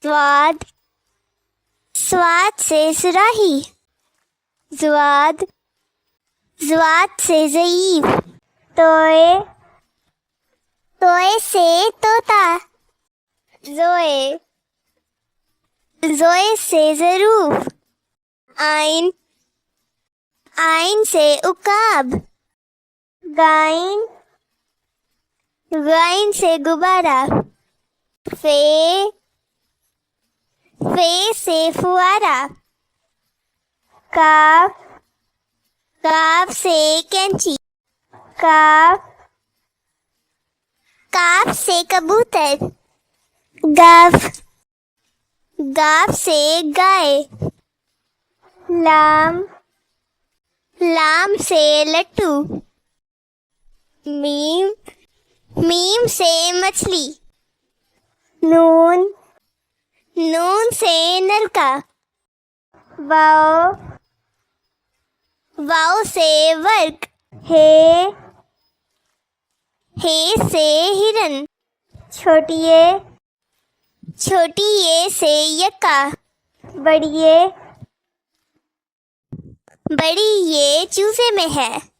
स्वाद, स्वाद से सुराही। ज़्वाद, ज़्वाद से ज़ईफ। तोए, तोए से तोता। ज़ोए, ज़ोए से ज़रूफ। आइन, आइन से उकाब। गाइन, गाइन से गुब्बारा। फे, फे से फुआरा। काफ, काफ से कैंची। काफ, काफ से कबूतर। गाफ, गाफ से गाय। लाम, लाम से लट्टू। मीम, मीम से मछली। नून, नून से नलका। वाओ, वाओ से वर्क। हे, हे से हिरन। छोटिए, छोटी ये से यक्का। बड़िए, बड़ी ये चूजे में है।